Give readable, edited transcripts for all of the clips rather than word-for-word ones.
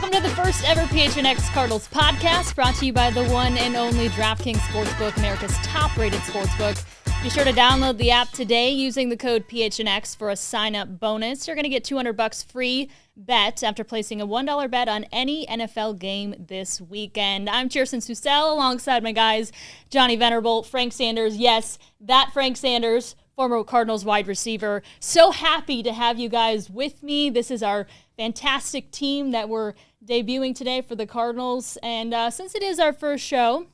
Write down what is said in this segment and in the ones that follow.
Welcome to the first ever PHNX Cardinals podcast, brought to you by the one and only DraftKings Sportsbook, America's top-rated sportsbook. Be sure to download the app today using the code PHNX for a sign-up bonus. You're going to get $200 free bet after placing a $1 bet on any NFL game this weekend. I'm Chierstin Susel alongside my guys, Johnny Venerable, Frank Sanders. Yes, that Frank Sanders, former Cardinals wide receiver. So happy to have you guys with me. This is our fantastic team that we're debuting today for the Cardinals. And since it is our first show,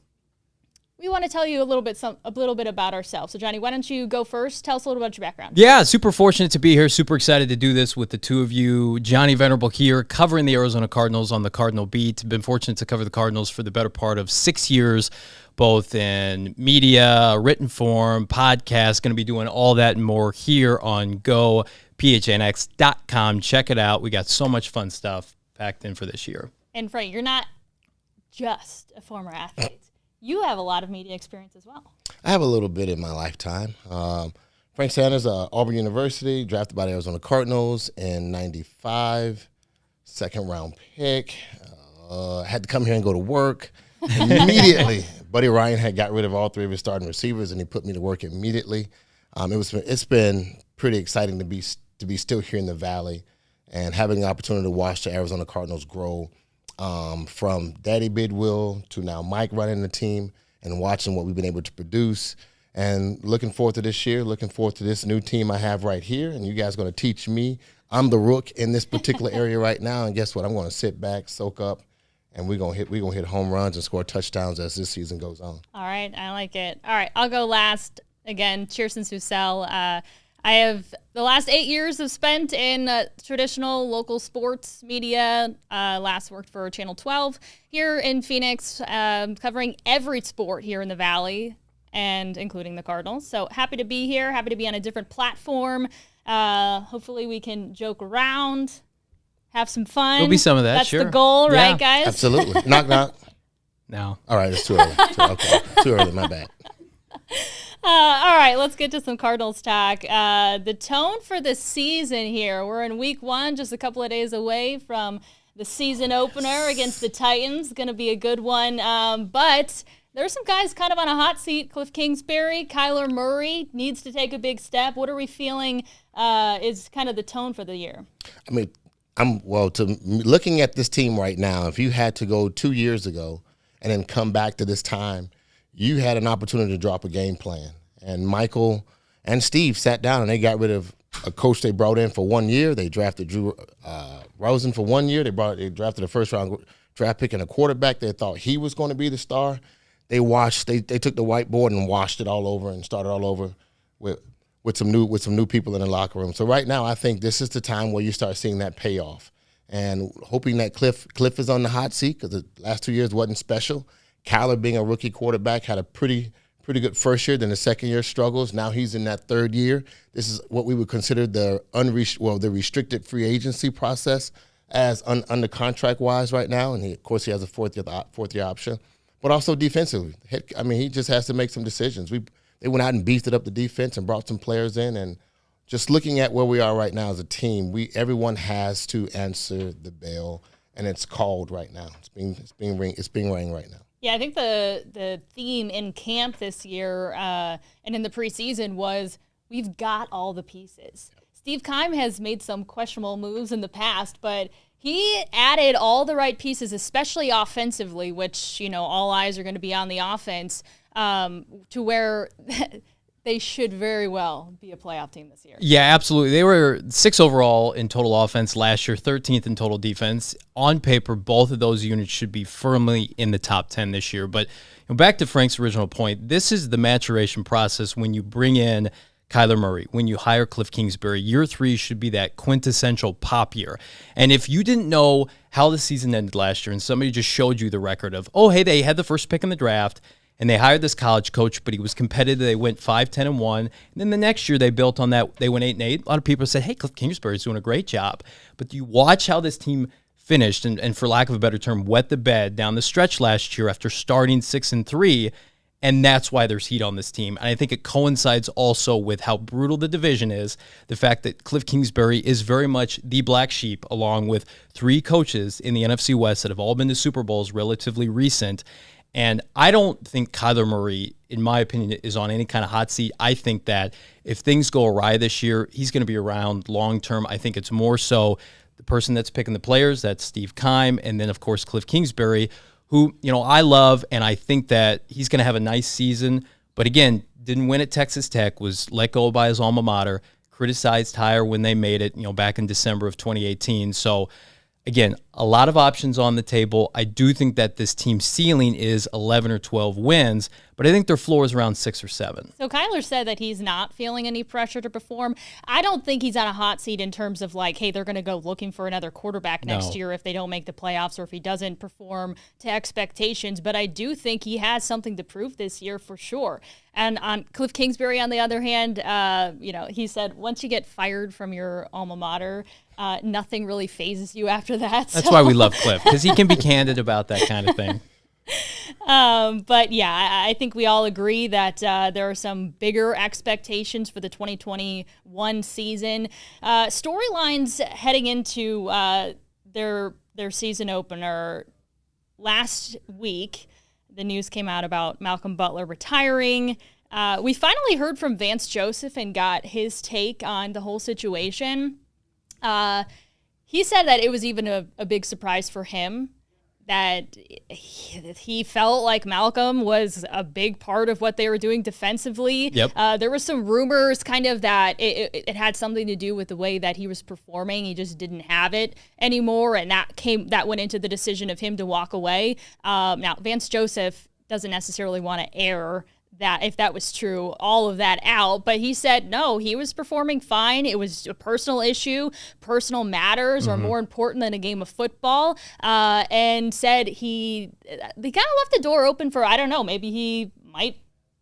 we want to tell you a little bit about ourselves. So, Johnny, why don't you go first? Tell us a little about your background. Yeah, super fortunate to be here. Super excited to do this with the two of you. Johnny Venerable here, covering the Arizona Cardinals on the Cardinal beat. Been fortunate to cover the Cardinals for the better part of 6 years, both in media, written form, podcast. Going to be doing all that and more here on PHNX.com. Check it out. We got so much fun stuff packed in for this year. And Frank, you're not just a former athlete. You have a lot of media experience as well. I have a little bit in my lifetime. Frank Sanders, Auburn University, drafted by the Arizona Cardinals in '95, second-round pick. Had to come here and go to work immediately. Buddy Ryan had got rid of all three of his starting receivers, and he put me to work immediately. It's been pretty exciting to be still here in the Valley and having the opportunity to watch the Arizona Cardinals grow. From Daddy Bidwill to now Mike running the team and watching what we've been able to produce, and looking forward to this year, looking forward to this new team I have right here, and you guys are going to teach me. I'm the rook in this particular area right now, and guess what? I'm going to sit back, soak up, and we're going to hit home runs and score touchdowns as this season goes on. All right, I like it. All right, I'll go last. Again, Chierstin Susel. I have the last 8 years have spent in traditional local sports media. Last worked for Channel 12 here in Phoenix, covering every sport here in the Valley, and including the Cardinals. So happy to be here, happy to be on a different platform. Hopefully we can joke around, have some fun. There'll be some of that, That's sure. the goal, Yeah. Right, guys? Absolutely. Knock, knock. No. All right, it's too early. Too early, my bad. All right, let's get to some Cardinals talk. The tone for the season here. We're in week 1, just a couple of days away from the season opener against the Titans. Going to be a good one. But there's some guys kind of on a hot seat. Cliff Kingsbury, Kyler Murray needs to take a big step. What are we feeling is kind of the tone for the year? I mean, looking at this team right now, if you had to go 2 years ago and then come back to this time, you had an opportunity to drop a game plan. And Michael and Steve sat down and they got rid of a coach they brought in for 1 year. They drafted Drew Rosen for 1 year. They drafted a first-round draft pick and a quarterback. They thought he was going to be the star. They took the whiteboard and washed it all over and started all over with some new people in the locker room. So right now I think this is the time where you start seeing that payoff. And hoping that Cliff is on the hot seat, because the last 2 years wasn't special. Kyler, being a rookie quarterback, had a pretty good first year. Then the second year struggles. Now he's in that third year. This is what we would consider the restricted free agency process as under contract wise right now. And of course he has a fourth year option, but also defensively. He just has to make some decisions. They went out and beefed up the defense and brought some players in. And just looking at where we are right now as a team, everyone has to answer the bell, and it's called right now. It's being rang right now. Yeah, I think the theme in camp this year and in the preseason was we've got all the pieces. Steve Keim has made some questionable moves in the past, but he added all the right pieces, especially offensively, which, all eyes are going to be on the offense, to where they should very well be a playoff team this year. Yeah, absolutely. They were 6th overall in total offense last year, 13th in total defense. On paper, both of those units should be firmly in the top 10 this year. But back to Frank's original point, this is the maturation process when you bring in Kyler Murray, when you hire Cliff Kingsbury. Year 3 should be that quintessential pop year. And if you didn't know how the season ended last year and somebody just showed you the record of, they had the first pick in the draft, and they hired this college coach, but he was competitive. They went 5-10-1. And then the next year they built on that. They went 8-8. A lot of people said, hey, Cliff Kingsbury's doing a great job. But you watch how this team finished, and for lack of a better term, wet the bed down the stretch last year after starting 6-3. And that's why there's heat on this team. And I think it coincides also with how brutal the division is. The fact that Cliff Kingsbury is very much the black sheep, along with 3 coaches in the NFC West that have all been to Super Bowls relatively recent. And I don't think Kyler Murray, in my opinion, is on any kind of hot seat. I think that if things go awry this year, he's going to be around long term. I think it's more so the person that's picking the players, that's Steve Keim, and then, of course, Cliff Kingsbury, who, I love, and I think that he's going to have a nice season. But again, didn't win at Texas Tech, was let go by his alma mater, criticized higher when they made it, back in December of 2018. So, again, a lot of options on the table. I do think that this team's ceiling is 11 or 12 wins, but I think their floor is around 6 or 7. So Kyler said that he's not feeling any pressure to perform. I don't think he's on a hot seat in terms of like, hey, they're going to go looking for another quarterback next year if they don't make the playoffs or if he doesn't perform to expectations. But I do think he has something to prove this year for sure. And on Cliff Kingsbury, on the other hand, he said once you get fired from your alma mater, nothing really phases you after that. That's why we love Cliff, because he can be candid about that kind of thing. But yeah, I think we all agree that there are some bigger expectations for the 2021 season. Storylines heading into their season opener. Last week, the news came out about Malcolm Butler retiring. We finally heard from Vance Joseph and got his take on the whole situation. He said that it was even a big surprise for him that he felt like Malcolm was a big part of what they were doing defensively. Yep. There were some rumors kind of that it had something to do with the way that he was performing. He just didn't have it anymore, and that went into the decision of him to walk away. Now, Vance Joseph doesn't necessarily want to air that, if that was true, all of that out. But he said, no, he was performing fine. It was a personal issue. Personal matters are more important than a game of football. And said they kind of left the door open for, I don't know, maybe he might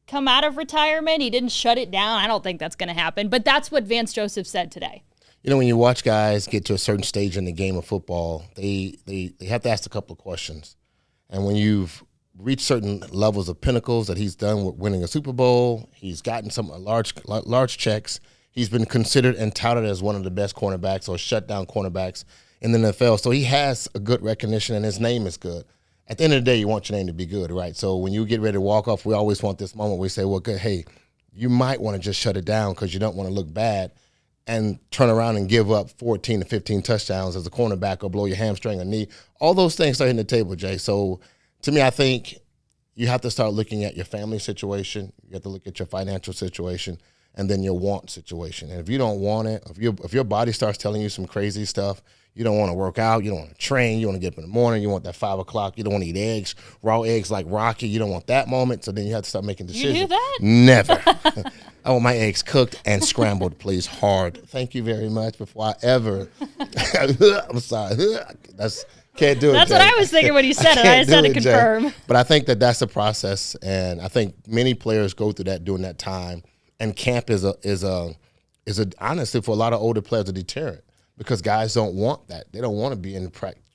come out of retirement. He didn't shut it down. I don't think that's going to happen. But that's what Vance Joseph said today. When you watch guys get to a certain stage in the game of football, they have to ask a couple of questions. And when you've reached certain levels of pinnacles that he's done with winning a Super Bowl, he's gotten some large checks. He's been considered and touted as one of the best cornerbacks or shutdown cornerbacks in the NFL. So he has a good recognition, and his name is good. At the end of the day, you want your name to be good, right? So when you get ready to walk off, we always want this moment where we say, well, good, hey, you might want to just shut it down because you don't want to look bad and turn around and give up 14 to 15 touchdowns as a cornerback or blow your hamstring or knee. All those things are hitting the table, Jay. So to me, I think you have to start looking at your family situation. You have to look at your financial situation and then your want situation. And if you don't want it, if your body starts telling you some crazy stuff, you don't want to work out, you don't want to train, you want to get up in the morning, you want that 5 o'clock, you don't want to eat eggs, raw eggs like Rocky, you don't want that moment, so then you have to start making decisions. You do that? Never. I want my eggs cooked and scrambled, please, hard. Thank you very much. Before I ever, I'm sorry, can't do it. That's what I was thinking when you said it. I just had to confirm. Jay. But I think that's a process, and I think many players go through that during that time. And camp is honestly for a lot of older players a deterrent because guys don't want that. They don't want to be in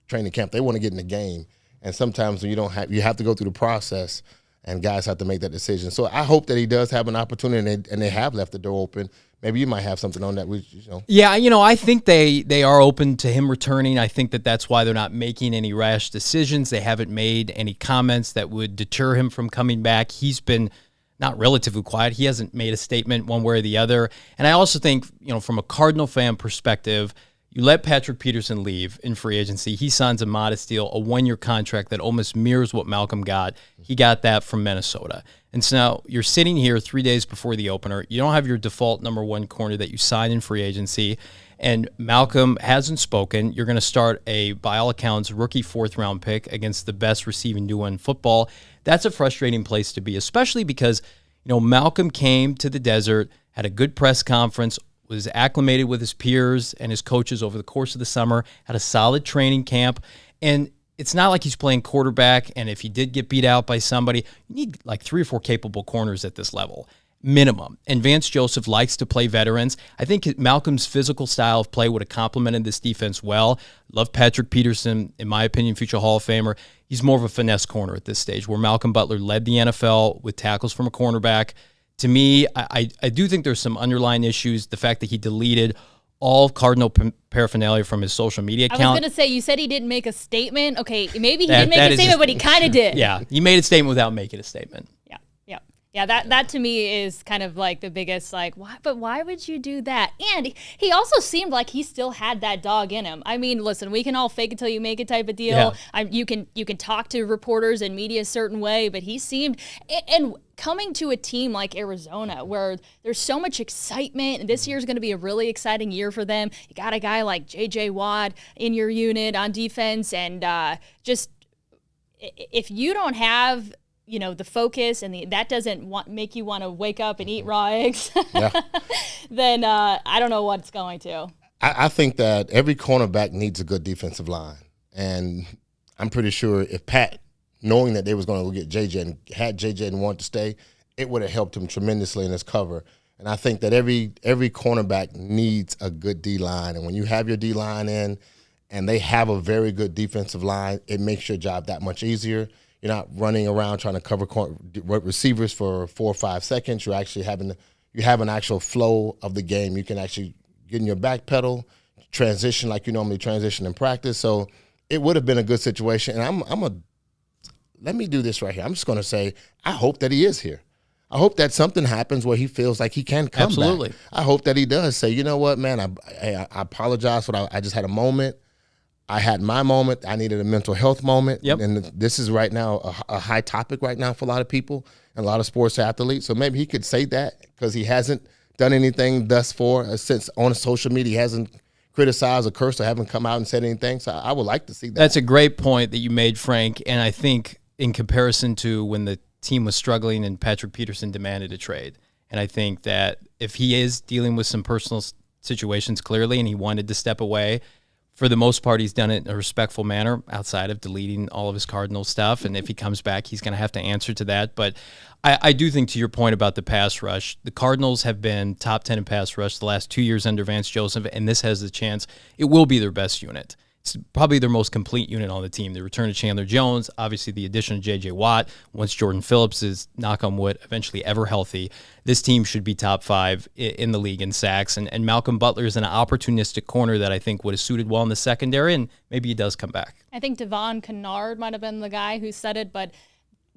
training camp. They want to get in the game. And sometimes when you have to go through the process, and guys have to make that decision. So I hope that he does have an opportunity, and they have left the door open. Maybe you might have something on that. Yeah, I think they are open to him returning. I think that's why they're not making any rash decisions. They haven't made any comments that would deter him from coming back. He's been not relatively quiet. He hasn't made a statement one way or the other. And I also think, from a Cardinal fan perspective, you let Patrick Peterson leave in free agency. He signs a modest deal, a 1-year contract that almost mirrors what Malcolm got. He got that from Minnesota. And so now you're sitting here 3 days before the opener. You don't have your default number 1 corner that you signed in free agency. And Malcolm hasn't spoken. You're going to start by all accounts, rookie 4th-round pick against the best receiving duo in football. That's a frustrating place to be, especially because, Malcolm came to the desert, had a good press conference, was acclimated with his peers and his coaches over the course of the summer, had a solid training camp, and it's not like he's playing quarterback, and if he did get beat out by somebody, you need like 3 or 4 capable corners at this level. minimum. And Vance Joseph likes to play veterans. I think Malcolm's physical style of play would have complemented this defense well. Love Patrick Peterson, in my opinion, future Hall of Famer. He's more of a finesse corner at this stage, where Malcolm Butler led the NFL with tackles from a cornerback. To me, I do think there's some underlying issues. The fact that he deleted all Cardinal paraphernalia from his social media account. I was going to say, you said he didn't make a statement. Okay, maybe he didn't make a statement, but he kind of did. Yeah, he made a statement without making a statement. Yeah, that to me is kind of like the biggest, like, why? But why would you do that? And he also seemed like he still had that dog in him. I mean, listen, we can all fake it till you make it type of deal. Yeah. You can talk to reporters and media a certain way, but he seemed, and coming to a team like Arizona where there's so much excitement, and this year's going to be a really exciting year for them. You got a guy like J.J. Watt in your unit on defense, and just if you don't have the focus and that doesn't make you want to wake up and eat raw eggs, then I don't know what's going to. I think that every cornerback needs a good defensive line. And I'm pretty sure if Pat, knowing that they was going to go get JJ and had JJ and wanted to stay, it would have helped him tremendously in his cover. And I think that every cornerback needs a good D-line. And when you have your D-line in and they have a very good defensive line, it makes your job that much easier. You're not running around trying to cover receivers for 4 or 5 seconds. You're actually you have an actual flow of the game. You can actually get in your back pedal, transition like you normally transition in practice. So it would have been a good situation. And let me do this right here. I'm just going to say, I hope that he is here. I hope that something happens where he feels like he can come Absolutely. back. I hope that he does say, you know what, man, I apologize for I just had a moment. I had my moment. I needed a mental health moment. Yep. And this is right now a high topic right now for a lot of people and a lot of sports athletes. So maybe he could say that because he hasn't done anything thus far since on social media. He hasn't criticized or cursed or haven't come out and said anything. So I would like to see that. That's a great point that you made, Frank. And I think in comparison to when the team was struggling and Patrick Peterson demanded a trade, and I think that if he is dealing with some personal situations clearly and he wanted to step away, for the most part, he's done it in a respectful manner outside of deleting all of his Cardinal stuff. And if he comes back, he's going to have to answer to that. But I do think, to your point about the pass rush, the Cardinals have been top 10 in pass rush the last 2 years under Vance Joseph, and this has the chance. It will be their best unit. It's probably their most complete unit on the team. The return of Chandler Jones, obviously the addition of J.J. Watt. Once Jordan Phillips is, knock on wood, eventually ever healthy, this team should be top 5 in the league in sacks. And Malcolm Butler is an opportunistic corner that I think would have suited well in the secondary, and maybe he does come back. I think Devon Kennard might have been the guy who said it, but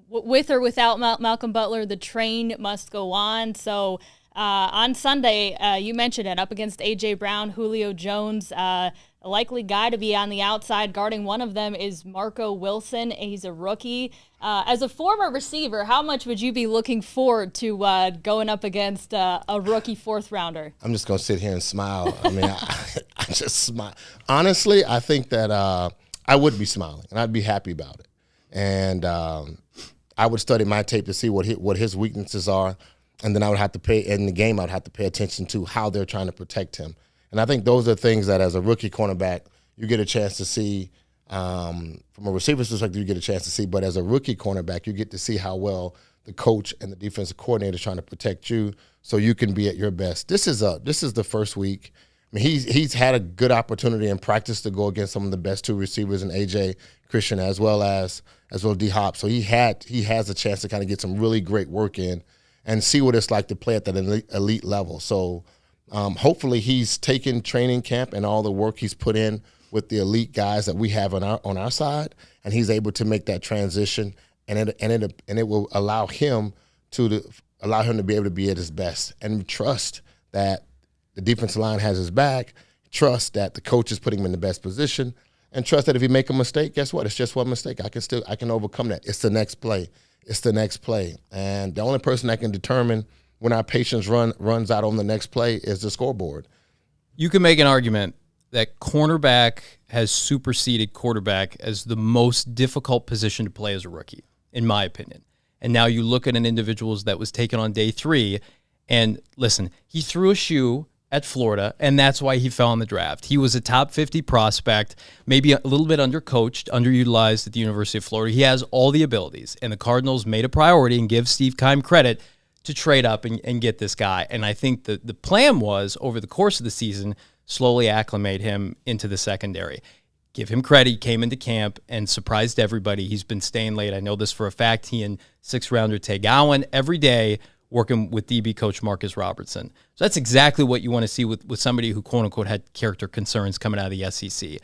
with or without Malcolm Butler, the train must go on. So on Sunday, you mentioned it, up against A.J. Brown, Julio Jones, a likely guy to be on the outside guarding one of them is Marco Wilson. He's a rookie. As a former receiver, how much would you be looking forward to going up against a rookie fourth-rounder? I'm just going to sit here and smile. I mean, I just smile. Honestly, I think that I would be smiling, and I'd be happy about it. And I would study my tape to see what his weaknesses are, and then I would have to in the game, I would have to pay attention to how they're trying to protect him. And I think those are things that as a rookie cornerback, you get a chance to see. From a receiver's perspective, you get a chance to see. But as a rookie cornerback, you get to see how well the coach and the defensive coordinator is trying to protect you so you can be at your best. This is the first week. I mean, he's had a good opportunity in practice to go against some of the best 2 receivers in A.J. Christian as well D-Hop. So he has a chance to kind of get some really great work in and see what it's like to play at that elite level. So hopefully he's taken training camp and all the work he's put in with the elite guys that we have on our side, and he's able to make that transition, and it will allow him to be able to be at his best, and trust that the defensive line has his back, trust that the coach is putting him in the best position, and trust that if he make a mistake, guess what? It's just one mistake. I can overcome that. It's the next play. And the only person that can determine when our patience runs out on the next play is the scoreboard. You can make an argument that cornerback has superseded quarterback as the most difficult position to play as a rookie, in my opinion. And now you look at an individual that was taken on day 3, and listen, he threw a shoe at Florida, and that's why he fell in the draft. He was a top 50 prospect, maybe a little bit undercoached, underutilized at the University of Florida. He has all the abilities, and the Cardinals made a priority, and give Steve Keim credit, to trade up and get this guy. And I think the plan was, over the course of the season, slowly acclimate him into the secondary. Give him credit. He came into camp and surprised everybody. He's been staying late. I know this for a fact. He and sixth-rounder Tay Gowan every day working with DB coach Marcus Robertson. So that's exactly what you want to see with somebody who, quote-unquote, had character concerns coming out of the SEC.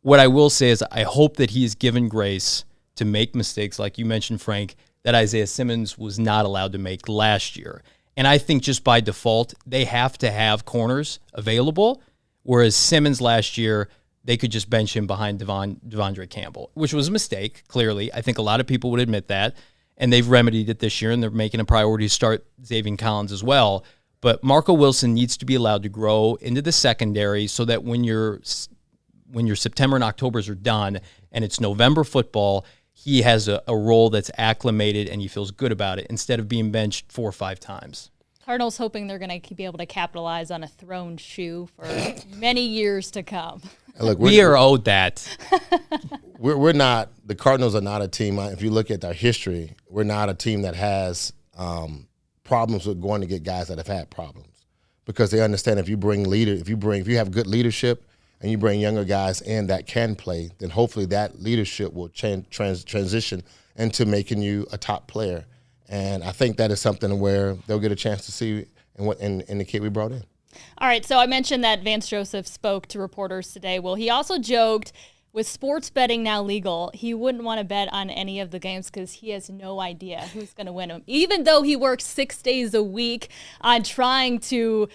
What I will say is I hope that he is given grace to make mistakes, like you mentioned, Frank, that Isaiah Simmons was not allowed to make last year. And I think just by default, they have to have corners available, whereas Simmons last year, they could just bench him behind Devondre Campbell, which was a mistake, clearly. I think a lot of people would admit that. And they've remedied it this year, and they're making a priority to start Xavier Collins as well. But Marco Wilson needs to be allowed to grow into the secondary so that when your September and Octobers are done and it's November football, he has a role that's acclimated and he feels good about it instead of being benched 4 or 5 times. Cardinals hoping they're going to be able to capitalize on a thrown shoe for many years to come. Look, we are owed that. We're not – the Cardinals are not a team – if you look at our history, we're not a team that has problems with going to get guys that have had problems, because they understand if you have good leadership and you bring younger guys in that can play, then hopefully that leadership will transition into making you a top player. And I think that is something where they'll get a chance to see in the kid we brought in. All right, so I mentioned that Vance Joseph spoke to reporters today. Well, he also joked, with sports betting now legal, he wouldn't want to bet on any of the games because he has no idea who's going to win them. Even though he works 6 days a week on trying to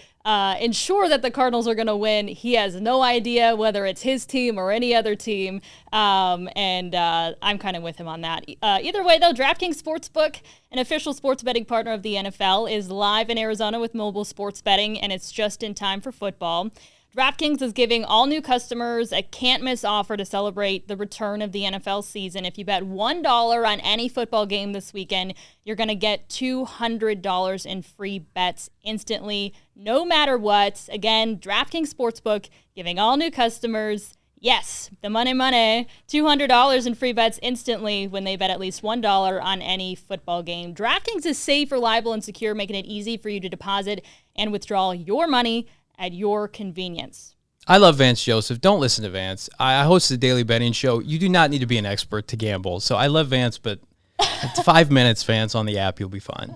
ensure that the Cardinals are going to win, he has no idea whether it's his team or any other team. And I'm kind of with him on that. Either way, though, DraftKings Sportsbook, an official sports betting partner of the NFL, is live in Arizona with mobile sports betting, and it's just in time for football. DraftKings is giving all new customers a can't-miss offer to celebrate the return of the NFL season. If you bet $1 on any football game this weekend, you're going to get $200 in free bets instantly, no matter what. Again, DraftKings Sportsbook giving all new customers, yes, the money, $200 in free bets instantly when they bet at least $1 on any football game. DraftKings is safe, reliable, and secure, making it easy for you to deposit and withdraw your money at your convenience. I love Vance Joseph. Don't listen to Vance. I host a daily betting show. You do not need to be an expert to gamble. So I love Vance, but it's 5 minutes, Vance, on the app. You'll be fine.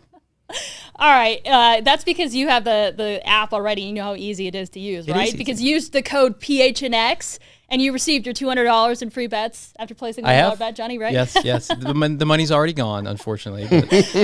All right. That's because you have the app already. You know how easy it is to use, right? Because you used the code PHNX, and you received your $200 in free bets after placing the $1 bet, Johnny, right? Yes. The money's already gone, unfortunately.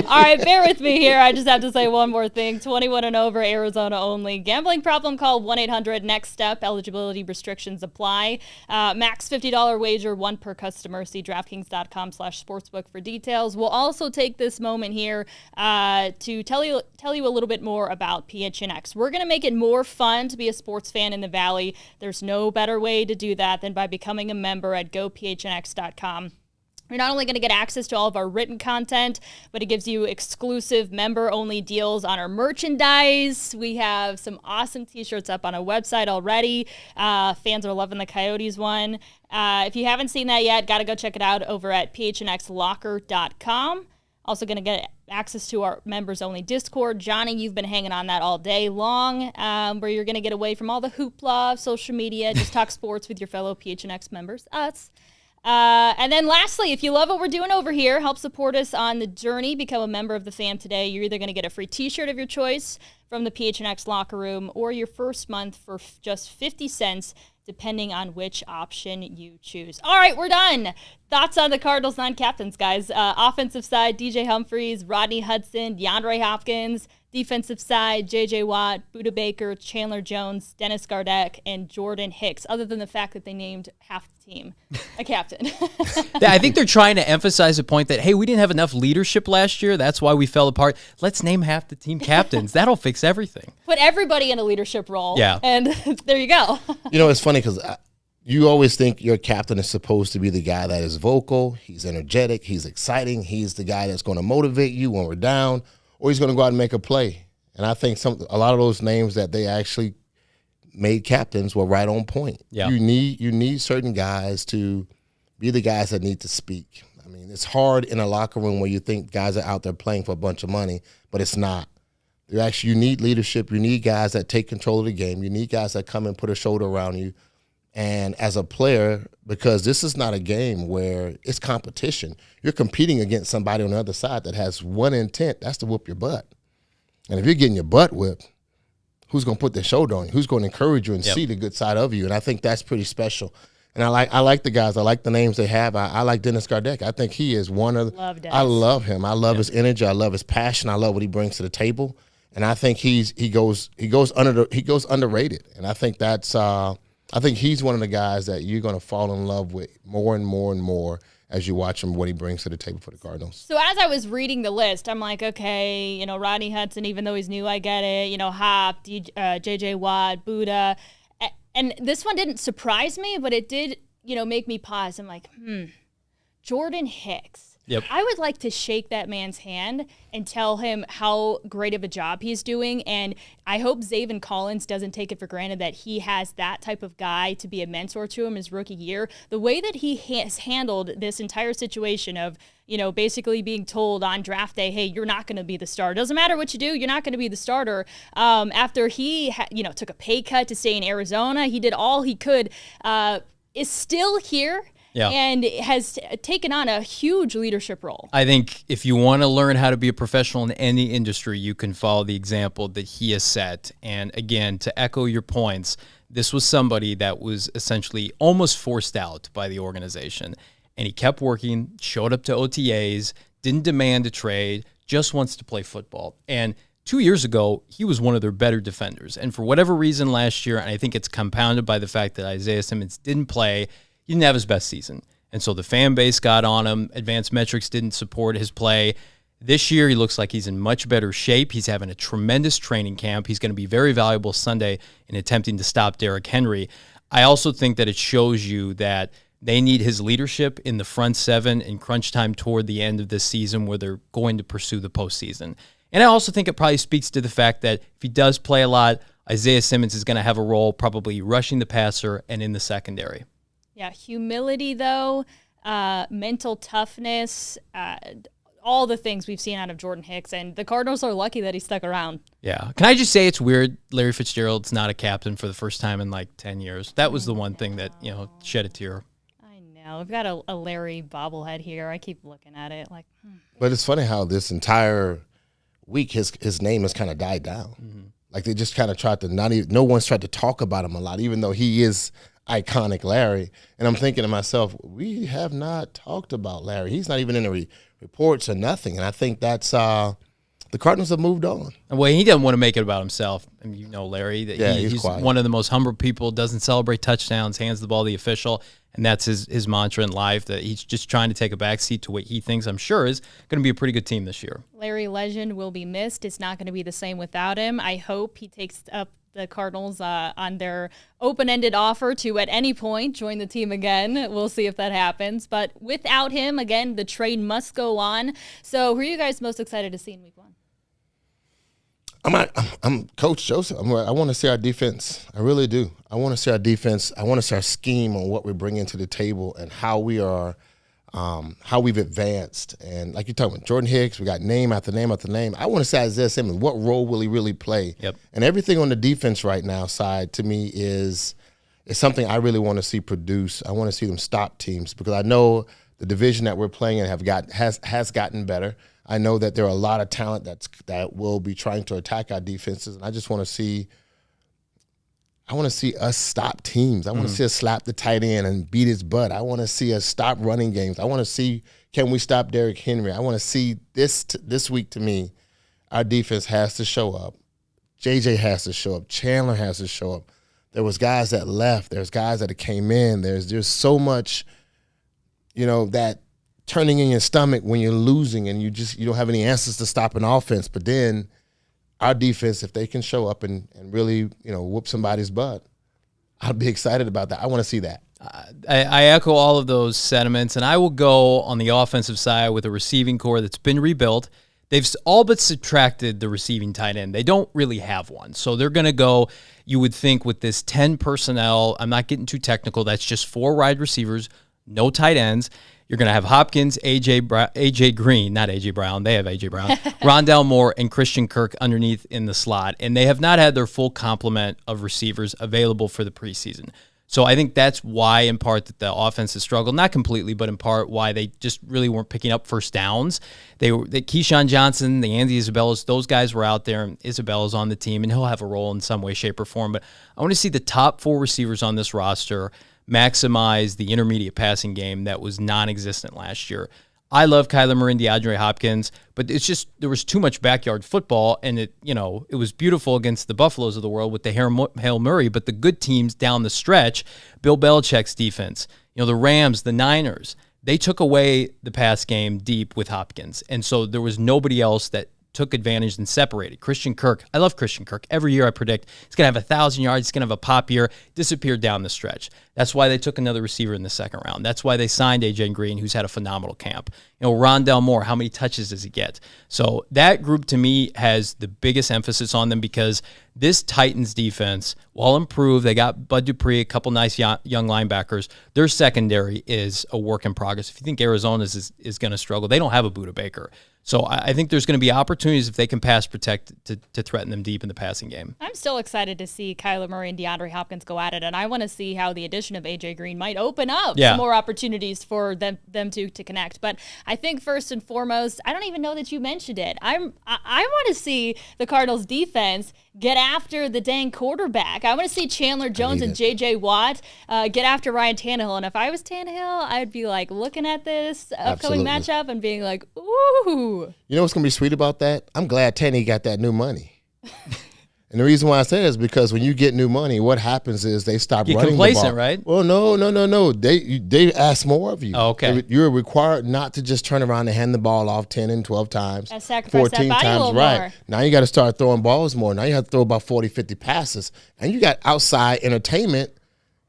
All right, bear with me here. I just have to say one more thing. 21 and over, Arizona only. Gambling problem, call 1-800-NEXT-STEP. Eligibility restrictions apply. Max $50 wager, one per customer. See DraftKings.com/sportsbook for details. We'll also take this moment here to tell you a little bit more about PHNX. We're going to make it more fun to be a sports fan in the Valley. There's no better way to do that than by becoming a member at gophnx.com. You're not only going to get access to all of our written content, but it gives you exclusive member-only deals on our merchandise. We have some awesome t-shirts up on our website already. Fans are loving the Coyotes one. If you haven't seen that yet, got to go check it out over at phnxlocker.com. Also going to get access to our members-only Discord. Johnny, you've been hanging on that all day long, where you're going to get away from all the hoopla of social media. Just talk sports with your fellow PHNX members, us. And then lastly, if you love what we're doing over here, help support us on the journey. Become a member of the fam today. You're either going to get a free t-shirt of your choice from the PHNX Locker Room or your first month for just 50 cents, depending on which option you choose. All right, we're done. Thoughts on the Cardinals non-captains, guys. Offensive side, DJ Humphries, Rodney Hudson, DeAndre Hopkins. Defensive side, J.J. Watt, Budda Baker, Chandler Jones, Dennis Gardeck, and Jordan Hicks, other than the fact that they named half the team a captain. I think they're trying to emphasize the point that, hey, we didn't have enough leadership last year. That's why we fell apart. Let's name half the team captains. That'll fix everything. Put everybody in a leadership role. Yeah. And there you go. You know, it's funny because you always think your captain is supposed to be the guy that is vocal, he's energetic, he's exciting, he's the guy that's going to motivate you when we're down, or he's going to go out and make a play. And I think a lot of those names that they actually made captains were right on point. Yeah. You need certain guys to be the guys that need to speak. I mean, mean, it's hard in a locker room where you think guys are out there playing for a bunch of money, but it's not. You need leadership. You need guys that take control of the game. You need guys that come and put a shoulder around you. And as a player, because this is not a game where it's competition, you're competing against somebody on the other side that has one intent, that's to whoop your butt. And if you're getting your butt whipped, who's going to put their shoulder on you? Who's going to encourage you and see the good side of you? And I think that's pretty special. And I like the guys. I like the names they have. I like Dennis Gardeck. I think he is one of – I love him. I love his energy. I love his passion. I love what he brings to the table. And I think he goes underrated. And I think that's I think he's one of the guys that you're going to fall in love with more and more and more as you watch him, what he brings to the table for the Cardinals. So as I was reading the list, I'm like, okay, Rodney Hudson, even though he's new, I get it. Hop, J.J. Watt, Buddha. And this one didn't surprise me, but it did, make me pause. I'm like, Jordan Hicks. Yep. I would like to shake that man's hand and tell him how great of a job he's doing. And I hope Zaven Collins doesn't take it for granted that he has that type of guy to be a mentor to him his rookie year. The way that he has handled this entire situation of, basically being told on draft day, hey, you're not going to be the starter. Doesn't matter what you do, you're not going to be the starter. After he, took a pay cut to stay in Arizona, he did all he could, is still here. Yeah. And has taken on a huge leadership role. I think if you want to learn how to be a professional in any industry, you can follow the example that he has set. And again, to echo your points, this was somebody that was essentially almost forced out by the organization. And he kept working, showed up to OTAs, didn't demand a trade, just wants to play football. And 2 years ago, he was one of their better defenders. And for whatever reason last year, and I think it's compounded by the fact that Isaiah Simmons didn't play, he didn't have his best season. And so the fan base got on him. Advanced metrics didn't support his play. This year, he looks like he's in much better shape. He's having a tremendous training camp. He's going to be very valuable Sunday in attempting to stop Derrick Henry. I also think that it shows you that they need his leadership in the front seven in crunch time toward the end of this season where they're going to pursue the postseason. And I also think it probably speaks to the fact that if he does play a lot, Isaiah Simmons is going to have a role probably rushing the passer and in the secondary. Yeah, humility, though, mental toughness, all the things we've seen out of Jordan Hicks, and the Cardinals are lucky that he stuck around. Yeah. Can I just say it's weird Larry Fitzgerald's not a captain for the first time in like 10 years? That was the one thing that, shed a tear. I know. We've got a Larry bobblehead here. I keep looking at it like, But it's funny how this entire week his name has kind of died down. Mm-hmm. Like they just kind of tried to no one's tried to talk about him a lot, even though he is iconic Larry. And I'm thinking to myself, we have not talked about Larry. He's not even in the reports or nothing. And I think that's the Cardinals have moved on. Well, he doesn't want to make it about himself. I mean, Larry, that he's quiet. One of the most humble people, doesn't celebrate touchdowns, hands the ball to the official. And that's his mantra in life, that he's just trying to take a backseat to what he thinks, I'm sure, is going to be a pretty good team this year. Larry Legend will be missed. It's not going to be the same without him. I hope he takes up the Cardinals on their open-ended offer to at any point join the team again. We'll see if that happens. But without him, again, the trade must go on. So who are you guys most excited to see in week one? I'm Coach Joseph. I want to see our defense. I really do. I want to see our defense. I want to see our scheme on what we're bringing to the table and how we are, how we've advanced. And like you're talking about Jordan Hicks, we got name after name after name. I want to see Isaiah Simmons. What role will he really play? Yep. And everything on the defense right now side to me is something I really want to see produce. I want to see them stop teams because I know the division that we're playing in has gotten better. I know that there are a lot of talent that will be trying to attack our defenses, and I just want to see. I want to see us stop teams. I want to see us slap the tight end and beat his butt. I want to see us stop running games. I want to see, can we stop Derrick Henry? I want to see this week. To me, our defense has to show up. JJ has to show up. Chandler has to show up. There was guys that left. There's guys that came in. There's so much, that turning in your stomach when you're losing and you don't have any answers to stop an offense. But then our defense, if they can show up and really, whoop somebody's butt, I'd be excited about that. I want to see that. I echo all of those sentiments, and I will go on the offensive side with a receiving core that's been rebuilt. They've all but subtracted the receiving tight end. They don't really have one. So they're going to go, you would think, with this 10 personnel. I'm not getting too technical. That's just 4 wide receivers, no tight ends. You're going to have Hopkins, AJ Green, not AJ Brown. They have AJ Brown, Rondale Moore, and Christian Kirk underneath in the slot. And they have not had their full complement of receivers available for the preseason. So I think that's why, in part, that the offense has struggled. Not completely, but in part why they just really weren't picking up first downs. The Keyshawn Johnson, the Andy Isabellas, those guys were out there, and Isabella's on the team, and he'll have a role in some way, shape, or form. But I want to see the top 4 receivers on this roster maximize the intermediate passing game that was non-existent last year. I love Kyler Murray and DeAndre Hopkins, but it's just there was too much backyard football, and it was beautiful against the Buffaloes of the world with the Hail Murray, but the good teams down the stretch, Bill Belichick's defense, the Rams, the Niners, they took away the pass game deep with Hopkins, and so there was nobody else that took advantage and separated. Christian Kirk, I love Christian Kirk. Every year I predict he's going to have 1,000 yards. He's going to have a pop year. Disappeared down the stretch. That's why they took another receiver in the second round. That's why they signed AJ Green, who's had a phenomenal camp. Rondale Moore, how many touches does he get? So that group to me has the biggest emphasis on them because this Titans defense, while improved, they got Bud Dupree, a couple nice young linebackers. Their secondary is a work in progress. If you think Arizona is going to struggle, they don't have a Budda Baker. So I think there's going to be opportunities if they can pass protect to threaten them deep in the passing game. I'm still excited to see Kyler Murray and DeAndre Hopkins go at it, and I want to see how the addition of AJ Green might open up some more opportunities for them to connect. But I think first and foremost, I don't even know that you mentioned it. I want to see the Cardinals defense get after the dang quarterback. I want to see Chandler Jones and J.J. Watt get after Ryan Tannehill. And if I was Tannehill, I'd be like looking at this upcoming matchup and being like, ooh. You know what's going to be sweet about that? I'm glad Tanny got that new money. And the reason why I say that is because when you get new money, what happens is they stop running complacent, the ball. Right? Well, no. They ask more of you. Oh, okay. You're required not to just turn around and hand the ball off 10 and 12 times, and sacrifice 14 that body times. A little right. more. Now you got to start throwing balls more. Now you have to throw about 40, 50 passes. And you got outside entertainment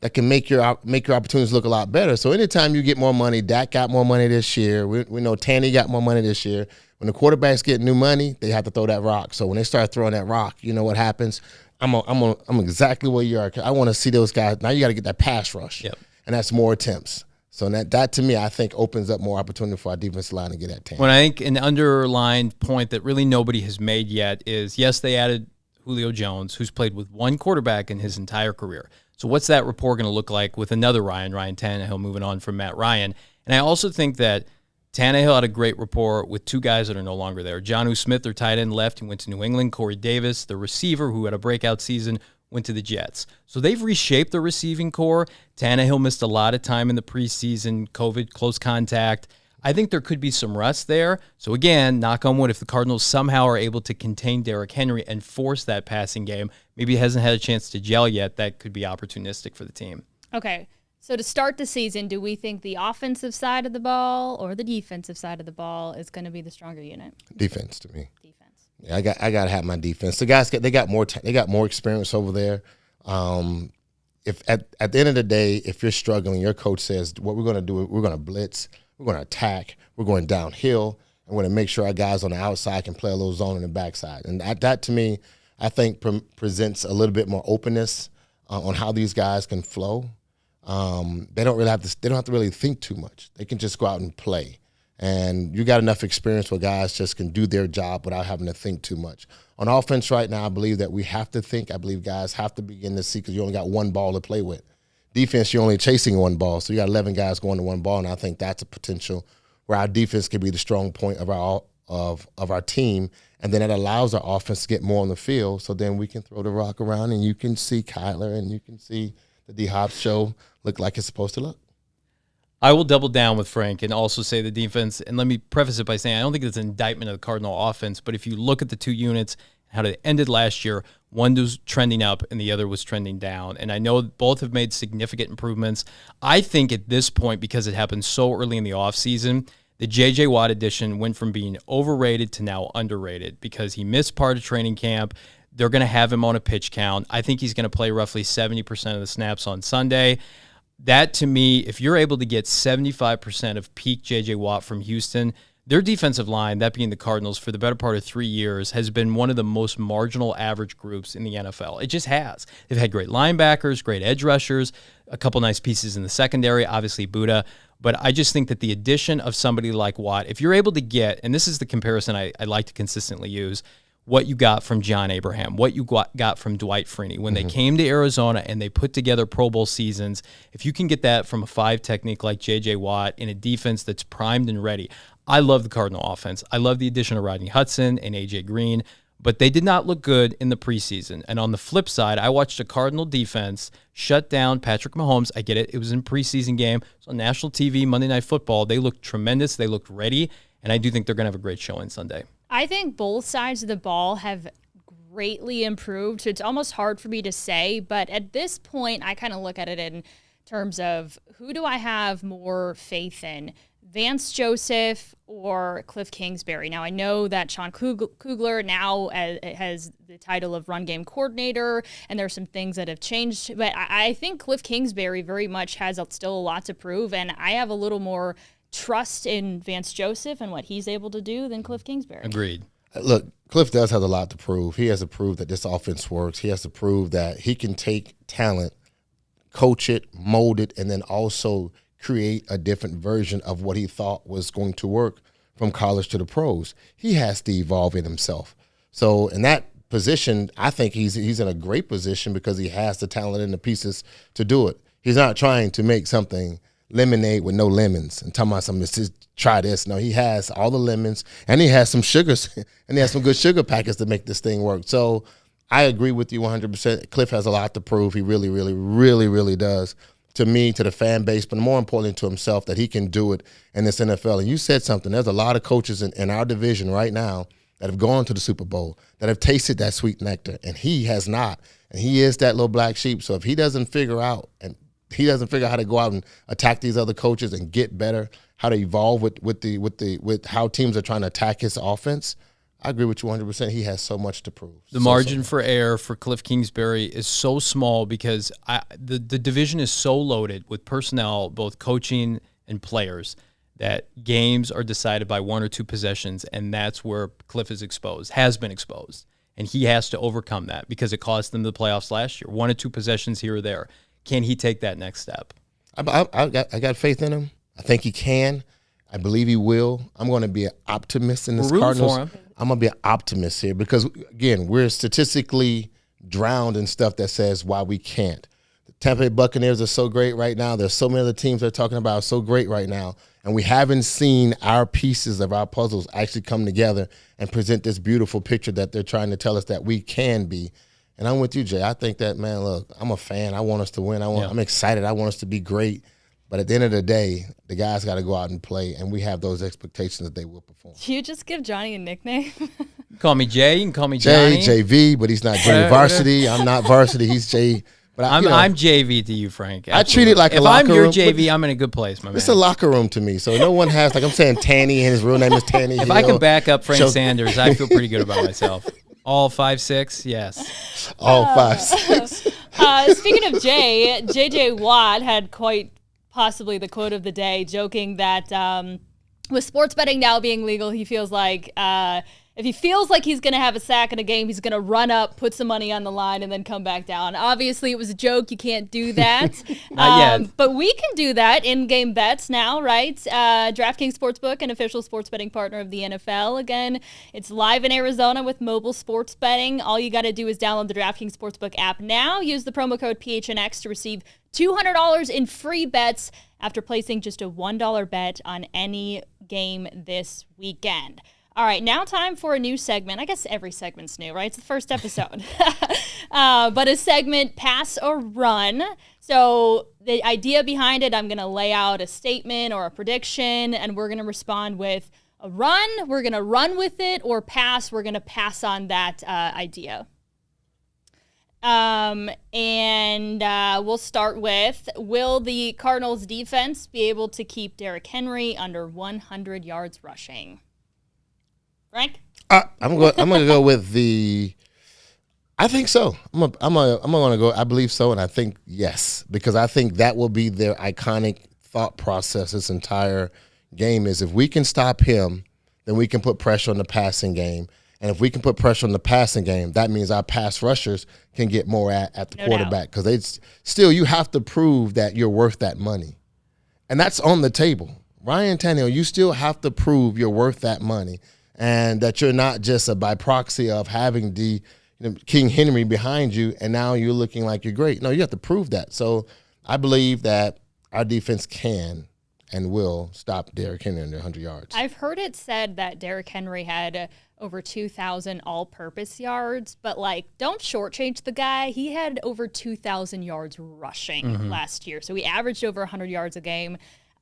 that can make your opportunities look a lot better. So anytime you get more money, Dak got more money this year. We know Tanny got more money this year. When the quarterbacks get new money, they have to throw that rock. So when they start throwing that rock, you know what happens? I'm exactly where you are. I want to see those guys. Now you got to get that pass rush, and that's more attempts. So that to me, I think opens up more opportunity for our defensive line to get at 10. When I think an underlined point that really nobody has made yet is, yes, they added Julio Jones, who's played with one quarterback in his entire career. So what's that rapport going to look like with another Ryan Tannehill moving on from Matt Ryan? And I also think that Tannehill had a great rapport with two guys that are no longer there. Jonnu Smith, their tight end, left and went to New England. Corey Davis, the receiver who had a breakout season, went to the Jets. So they've reshaped the receiving core. Tannehill missed a lot of time in the preseason, COVID, close contact. I think there could be some rust there. So again, knock on wood, if the Cardinals somehow are able to contain Derrick Henry and force that passing game, maybe he hasn't had a chance to gel yet, that could be opportunistic for the team. Okay. So to start the season, do we think the offensive side of the ball or the defensive side of the ball is going to be the stronger unit? Defense to me. Defense. Yeah, I got to have my defense. The guys they got more experience over there. If at the end of the day, if you're struggling, your coach says what we're going to do, we're going to blitz, we're going to attack, we're going downhill, and we're going to make sure our guys on the outside can play a little zone in the backside. And that to me, I think presents a little bit more openness on how these guys can flow. They don't have to really think too much. They can just go out and play. And you got enough experience where guys just can do their job without having to think too much. On offense right now, I believe that we have to think. I believe guys have to begin to see because you only got one ball to play with. Defense, you're only chasing one ball. So you got 11 guys going to one ball, and I think that's a potential where our defense can be the strong point of our team. And then it allows our offense to get more on the field. So then we can throw the rock around, and you can see Kyler and you can see the D-Hop show look like it's supposed to look. I will double down with Frank and also say the defense, and let me preface it by saying I don't think it's an indictment of the Cardinal offense, but if you look at the two units, how they ended last year, one was trending up and the other was trending down. And I know both have made significant improvements. I think at this point, because it happened so early in the offseason, the J.J. Watt addition went from being overrated to now underrated because he missed part of training camp. They're going to have him on a pitch count. I think he's going to play roughly 70% of the snaps on Sunday. That, to me, if you're able to get 75% of peak J.J. Watt from Houston, their defensive line, that being the Cardinals, for the better part of 3 years, has been one of the most marginal average groups in the NFL. It just has. They've had great linebackers, great edge rushers, a couple nice pieces in the secondary, obviously Budda. But I just think that the addition of somebody like Watt, if you're able to get, and this is the comparison I like to consistently use, what you got from John Abraham, what you got from Dwight Freeney. When they came to Arizona and they put together Pro Bowl seasons, if you can get that from a 5 technique like J.J. Watt in a defense that's primed and ready, I love the Cardinal offense. I love the addition of Rodney Hudson and A.J. Green, but they did not look good in the preseason. And on the flip side, I watched a Cardinal defense shut down Patrick Mahomes. I get it. It was in preseason game. It was on national TV, Monday Night Football. They looked tremendous. They looked ready. And I do think they're going to have a great showing Sunday. I think both sides of the ball have greatly improved. So it's almost hard for me to say. But at this point, I kind of look at it in terms of who do I have more faith in? Vance Joseph or Cliff Kingsbury. Now, I know that Sean Kugler now has the title of run game coordinator, and there's some things that have changed. But I think Cliff Kingsbury very much has still a lot to prove, and I have a little more trust in Vance Joseph and what he's able to do than Cliff Kingsbury. Agreed. Look, Cliff does have a lot to prove. He has to prove that this offense works. He has to prove that he can take talent, coach it, mold it, and then also create a different version of what he thought was going to work from college to the pros. He has to evolve in himself. So in that position, I think he's in a great position because he has the talent and the pieces to do it. He's not trying to make something lemonade with no lemons and talking about something, just try this. No, he has all the lemons and he has some sugars and he has some good sugar packets to make this thing work. So I agree with you 100%. Cliff has a lot to prove. He really, really, really, really does. To me, to the fan base, but more importantly to himself, that he can do it in this NFL. And you said something. There's a lot of coaches in our division right now that have gone to the Super Bowl, that have tasted that sweet nectar, and he has not. And he is that little black sheep. So if he doesn't figure out how to go out and attack these other coaches and get better, how to evolve with how teams are trying to attack his offense, I agree with you 100%. He has so much to prove. The margin for error for Cliff Kingsbury is so small because the division is so loaded with personnel, both coaching and players, that games are decided by 1 or 2 possessions, and that's where Cliff is exposed, has been exposed. And he has to overcome that because it cost them the playoffs last year. 1 or 2 possessions here or there. Can he take that next step? I got faith in him. I think he can. I believe he will. I'm going to be an optimist in this Cardinals. I'm going to be an optimist here because, again, we're statistically drowned in stuff that says why we can't. The Tampa Bay Buccaneers are so great right now. There's so many other teams they're talking about are so great right now, and we haven't seen our pieces of our puzzles actually come together and present this beautiful picture that they're trying to tell us that we can be. And I'm with you, Jay. I think that, man, look, I'm a fan. I want us to win. I'm excited. I want us to be great. But at the end of the day, the guys got to go out and play, and we have those expectations that they will perform. Did you just give Johnny a nickname? Call me Jay. You can call me Johnny. JV, but he's not Jay Varsity. I'm not Varsity. He's Jay. But I'm JV to you, Frank. Absolutely. I treat it like a locker room. If I'm your JV, I'm in a good place, my man. It's a locker room to me. So no one has, like I'm saying, Tanny, and his real name is Tanny. If I can back up Frank Sanders, I feel pretty good about myself. All 5'6", yes. All 5'6". Speaking of Jay, J.J. Watt had quite possibly the quote of the day, joking that with sports betting now being legal, he feels like if he feels like he's going to have a sack in a game, he's going to run up, put some money on the line, and then come back down. Obviously, it was a joke. You can't do that. Not yet. But we can do that in-game bets now, right? DraftKings Sportsbook, an official sports betting partner of the NFL. Again, it's live in Arizona with mobile sports betting. All you got to do is download the DraftKings Sportsbook app now. Use the promo code PHNX to receive $200 in free bets after placing just a $1 bet on any game this weekend. All right, now time for a new segment. I guess every segment's new, right? It's the first episode. But a segment, Pass or Run. So the idea behind it, I'm going to lay out a statement or a prediction, and we're going to respond with a run, we're going to run with it, or pass, we're going to pass on that idea. We'll start with, will the Cardinals defense be able to keep Derrick Henry under 100 yards rushing? Frank? I'm going to go with the. I think so. I'm going to go. I believe so, and I think yes, because I think that will be their iconic thought process. This entire game is if we can stop him, then we can put pressure on the passing game, and if we can put pressure on the passing game, that means our pass rushers can get more at the quarterback because you have to prove that you're worth that money. And that's on the table. Ryan Tannehill, you still have to prove you're worth that money and that you're not just by proxy of having King Henry behind you and now you're looking like you're great. No, you have to prove that. So I believe that our defense can and will stop Derrick Henry under 100 yards. I've heard it said that Derrick Henry had over 2,000 all-purpose yards, but, don't shortchange the guy. He had over 2,000 yards rushing last year, so he averaged over 100 yards a game.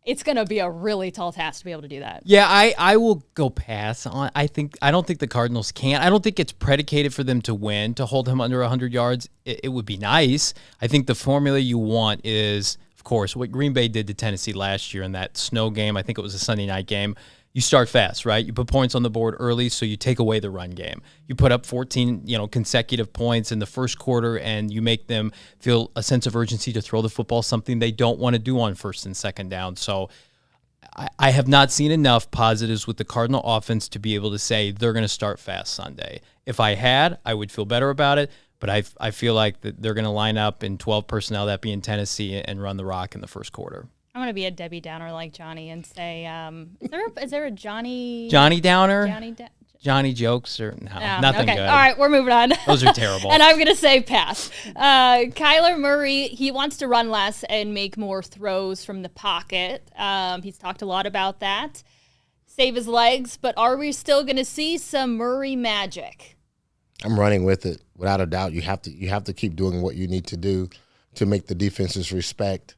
It's going to be a really tall task to be able to do that. Yeah, I will go pass on. I don't think the Cardinals can. I don't think it's predicated for them to win, to hold him under 100 yards. It would be nice. I think the formula you want is, of course, what Green Bay did to Tennessee last year in that snow game. I think it was a Sunday night game. You start fast, right? You put points on the board early, so you take away the run game. You put up 14, consecutive points in the first quarter, and you make them feel a sense of urgency to throw the football, something they don't want to do on first and second down. So I have not seen enough positives with the Cardinal offense to be able to say they're going to start fast Sunday. If I had, I would feel better about it, but I feel like that they're going to line up in 12 personnel, that being Tennessee, and run the rock in the first quarter. I'm going to be a Debbie Downer like Johnny and say, is there a Johnny? Johnny Downer? Johnny jokes? Or no, nothing okay. good. All right, we're moving on. Those are terrible. And I'm going to say pass. Kyler Murray, he wants to run less and make more throws from the pocket. He's talked a lot about that. Save his legs, but are we still going to see some Murray magic? I'm running with it, without a doubt. You have to keep doing what you need to do to make the defenses respect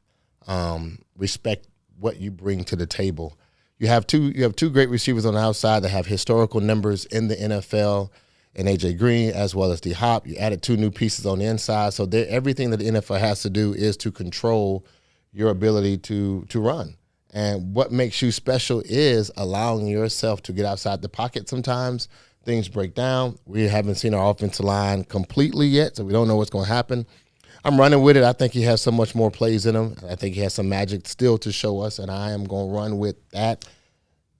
what you bring to the table. You have two great receivers on the outside that have historical numbers in the NFL, and A.J. Green as well as D-Hop. You added 2 new pieces on the inside, so everything that the NFL has to do is to control your ability to run. And what makes you special is allowing yourself to get outside the pocket sometimes. Things break down. We haven't seen our offensive line completely yet, so we don't know what's going to happen. I'm running with it. I think he has so much more plays in him. I think he has some magic still to show us, and I am going to run with that.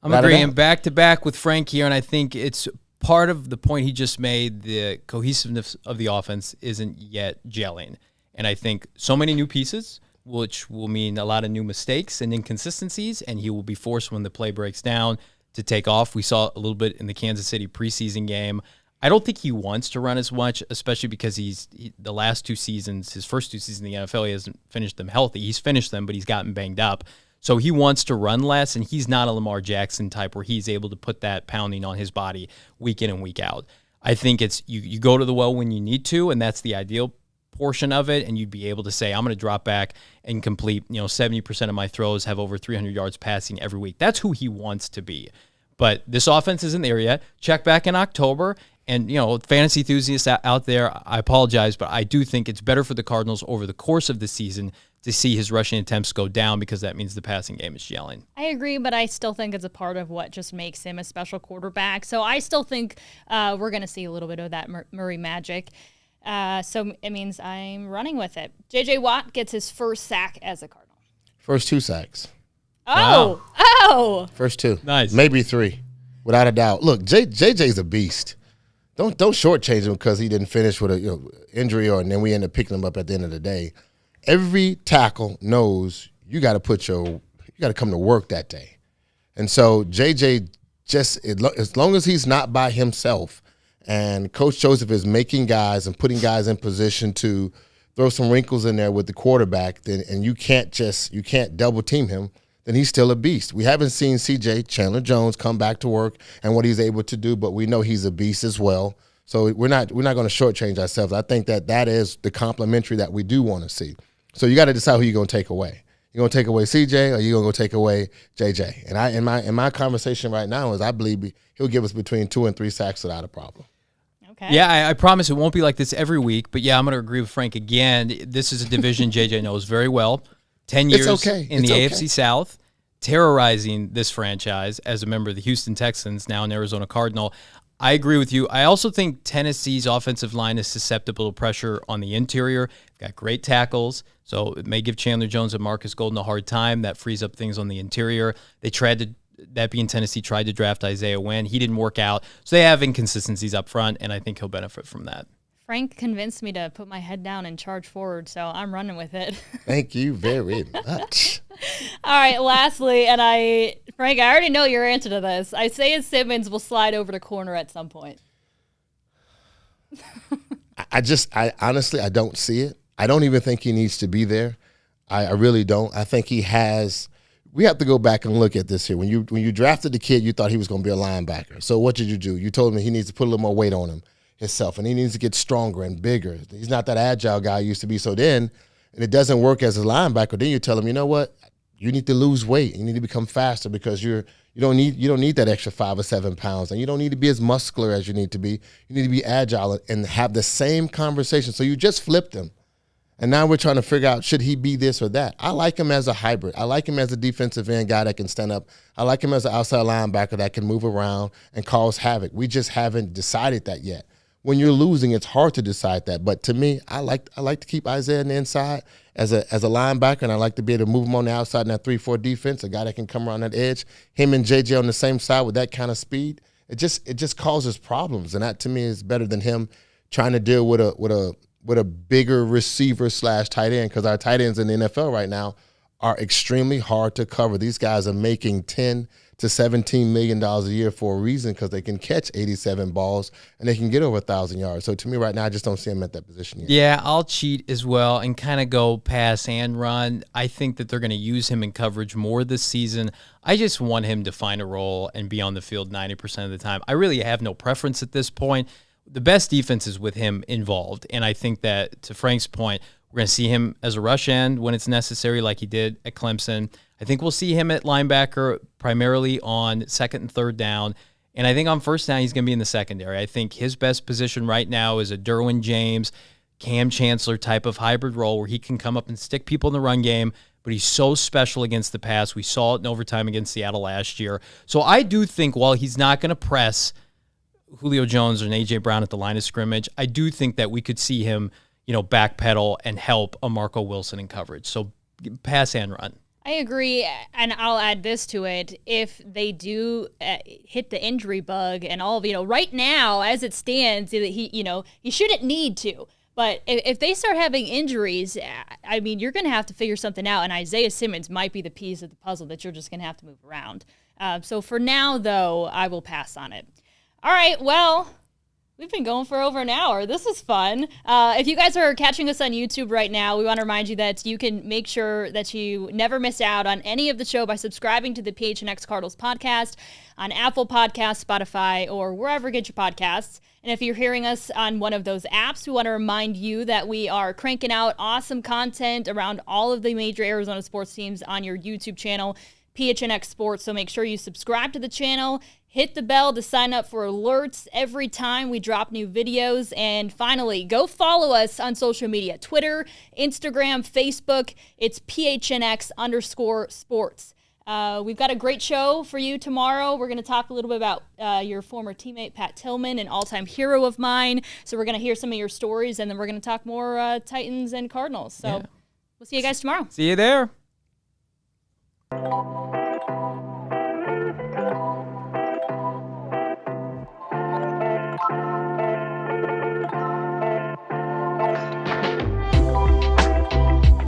I'm agreeing back-to-back with Frank here, and I think it's part of the point he just made. The cohesiveness of the offense isn't yet gelling, and I think so many new pieces, which will mean a lot of new mistakes and inconsistencies, and he will be forced when the play breaks down to take off. We saw a little bit in the Kansas City preseason game. I don't think he wants to run as much, especially because the last 2 seasons, his first 2 seasons in the NFL, he hasn't finished them healthy. He's finished them, but he's gotten banged up. So he wants to run less, and he's not a Lamar Jackson type where he's able to put that pounding on his body week in and week out. I think it's you go to the well when you need to, and that's the ideal portion of it, and you'd be able to say, I'm going to drop back and complete 70% of my throws, have over 300 yards passing every week. That's who he wants to be. But this offense isn't there yet. Check back in October. And, fantasy enthusiasts out there, I apologize, but I do think it's better for the Cardinals over the course of the season to see his rushing attempts go down because that means the passing game is gelling. I agree, but I still think it's a part of what just makes him a special quarterback. So I still think we're going to see a little bit of that Murray magic. So it means I'm running with it. J.J. Watt gets his first sack as a Cardinal. First 2 sacks. Oh, wow. Oh. First 2. Nice. Maybe 3, without a doubt. Look, JJ's a beast. Don't shortchange him because he didn't finish with a injury and then we end up picking him up at the end of the day. Every tackle knows you got to come to work that day. And so JJ, just as long as he's not by himself and Coach Joseph is making guys and putting guys in position to throw some wrinkles in there with the quarterback, and you can't double team him, then he's still a beast. We haven't seen CJ Chandler Jones come back to work and what he's able to do, but we know he's a beast as well. So we're not going to shortchange ourselves. I think that is the complementary that we do want to see. So you got to decide who you're going to take away. You're going to take away CJ or you're going to go take away JJ. And in my conversation right now is I believe he'll give us between 2 and 3 sacks without a problem. Okay. Yeah, I promise it won't be like this every week. But, yeah, I'm going to agree with Frank again. This is a division JJ knows very well. 10 years in the AFC South, terrorizing this franchise as a member of the Houston Texans, now an Arizona Cardinal. I agree with you. I also think Tennessee's offensive line is susceptible to pressure on the interior. Got great tackles, so it may give Chandler Jones and Marcus Golden a hard time. That frees up things on the interior. That being Tennessee tried to draft Isaiah Wynn. He didn't work out. So they have inconsistencies up front, and I think he'll benefit from that. Frank convinced me to put my head down and charge forward, so I'm running with it. Thank you very much. All right, lastly, and Frank, I already know your answer to this. Isaiah Simmons will slide over to corner at some point. I honestly, I don't see it. I don't even think he needs to be there. I really don't. I think he has. We have to go back and look at this here. When you drafted the kid, you thought he was going to be a linebacker. So what did you do? You told him he needs to put a little more weight on himself, and he needs to get stronger and bigger. He's not that agile guy he used to be. So then, and it doesn't work as a linebacker. Then you tell him, you know what? You need to lose weight. You need to become faster because you don't need that extra 5 or 7 pounds, and you don't need to be as muscular as you need to be. You need to be agile and have the same conversation. So you just flipped him. And now we're trying to figure out, should he be this or that? I like him as a hybrid. I like him as a defensive end guy that can stand up. I like him as an outside linebacker that can move around and cause havoc. We just haven't decided that yet. When you're losing, it's hard to decide that. But to me, I like to keep Isaiah on the inside as a linebacker, and I like to be able to move him on the outside in that 3-4 defense, a guy that can come around that edge. Him and JJ on the same side with that kind of speed, it just causes problems. And that, to me, is better than him trying to deal with a bigger receiver / tight end, because our tight ends in the NFL right now are extremely hard to cover. These guys are making $10 to $17 million a year for a reason, because they can catch 87 balls and they can get over 1,000 yards. So to me right now, I just don't see him at that position yet. Yeah, I'll cheat as well and kind of go pass and run. I think that they're going to use him in coverage more this season. I just want him to find a role and be on the field 90% of the time. I really have no preference at this point. The best defense is with him involved, and I think that, to Frank's point, we're going to see him as a rush end when it's necessary, like he did at Clemson. I think we'll see him at linebacker primarily on second and third down, and I think on first down he's going to be in the secondary. I think his best position right now is a Derwin James, Cam Chancellor type of hybrid role where he can come up and stick people in the run game, but he's so special against the pass. We saw it in overtime against Seattle last year. So I do think while he's not going to press Julio Jones and A.J. Brown at the line of scrimmage, I do think that we could see him, backpedal and help a Marco Wilson in coverage. So pass and run. I agree, and I'll add this to it. If they do hit the injury bug and all of, right now, as it stands, he shouldn't need to. But if they start having injuries, I mean, you're going to have to figure something out, and Isaiah Simmons might be the piece of the puzzle that you're just going to have to move around. So for now, though, I will pass on it. All right, well, we've been going for over an hour. This is fun. If you guys are catching us on YouTube right now, we want to remind you that you can make sure that you never miss out on any of the show by subscribing to the PHNX Cardinals podcast on Apple Podcasts, Spotify, or wherever you get your podcasts. And if you're hearing us on one of those apps, we want to remind you that we are cranking out awesome content around all of the major Arizona sports teams on your YouTube channel, PHNX Sports. So make sure you subscribe to the channel. Hit the bell to sign up for alerts every time we drop new videos. And finally, go follow us on social media, Twitter, Instagram, Facebook. It's PHNX_sports. We've got a great show for you tomorrow. We're going to talk a little bit about your former teammate, Pat Tillman, an all-time hero of mine. So we're going to hear some of your stories, and then we're going to talk more Titans and Cardinals. So We'll see you guys tomorrow. See you there.